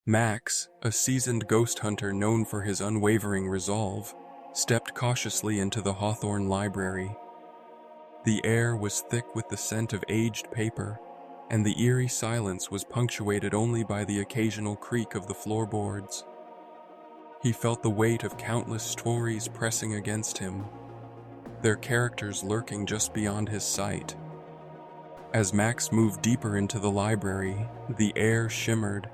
Max, a seasoned ghost hunter known for his unwavering resolve, stepped cautiously into the Hawthorne Library. The air was thick with the scent of aged paper, and the eerie silence was punctuated only by the occasional creak of the floorboards. He felt the weight of countless stories pressing against him, their characters lurking just beyond his sight. As Max moved deeper into the library, the air shimmered,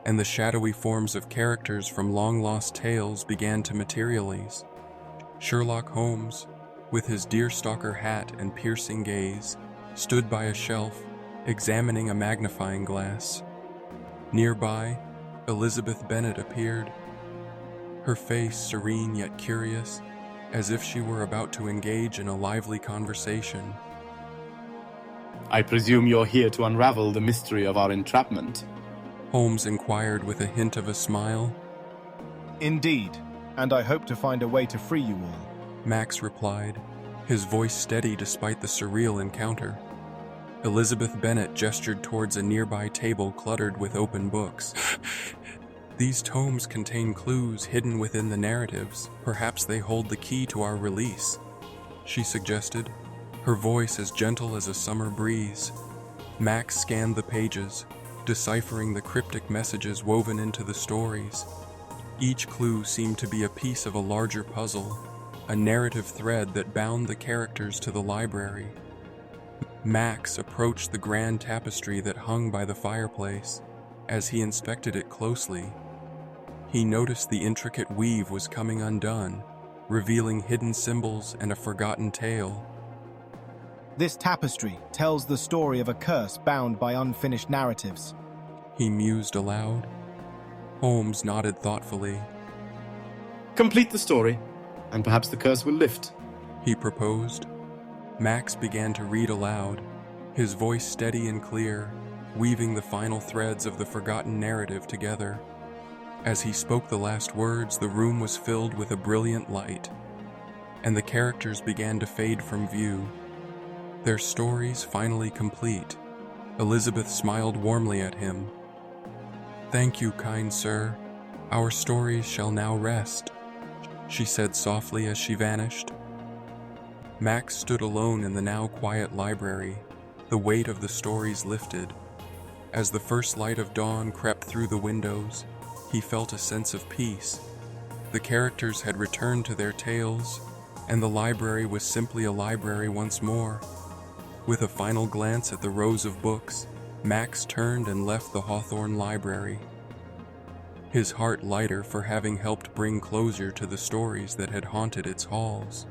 and the shadowy forms of characters from long-lost tales began to materialize. Sherlock Holmes, with his deerstalker hat and piercing gaze, stood by a shelf, examining a magnifying glass. Nearby, Elizabeth Bennet appeared, her face serene yet curious, as if she were about to engage in a lively conversation. I presume you're here to unravel the mystery of our entrapment. Holmes inquired with a hint of a smile. Indeed, and I hope to find a way to free you all. Max replied, his voice steady despite the surreal encounter. Elizabeth Bennet gestured towards a nearby table cluttered with open books. These tomes contain clues hidden within the narratives. Perhaps they hold the key to our release, she suggested, her voice as gentle as a summer breeze. Max scanned the pages, deciphering the cryptic messages woven into the stories. Each clue seemed to be a piece of a larger puzzle, a narrative thread that bound the characters to the library. Max approached the grand tapestry that hung by the fireplace. As he inspected it closely, he noticed the intricate weave was coming undone, revealing hidden symbols and a forgotten tale. This tapestry tells the story of a curse bound by unfinished narratives, he mused aloud. Holmes nodded thoughtfully. Complete the story, and perhaps the curse will lift, he proposed. Max began to read aloud, his voice steady and clear, weaving the final threads of the forgotten narrative together. As he spoke the last words, the room was filled with a brilliant light, and the characters began to fade from view. Their stories finally complete. Elizabeth smiled warmly at him. "Thank you, kind sir. Our stories shall now rest," she said softly as she vanished. Max stood alone in the now quiet library, the weight of the stories lifted. As the first light of dawn crept through the windows, he felt a sense of peace. The characters had returned to their tales, and the library was simply a library once more. With a final glance at the rows of books, Max turned and left the Hawthorne Library, his heart lighter for having helped bring closure to the stories that had haunted its halls.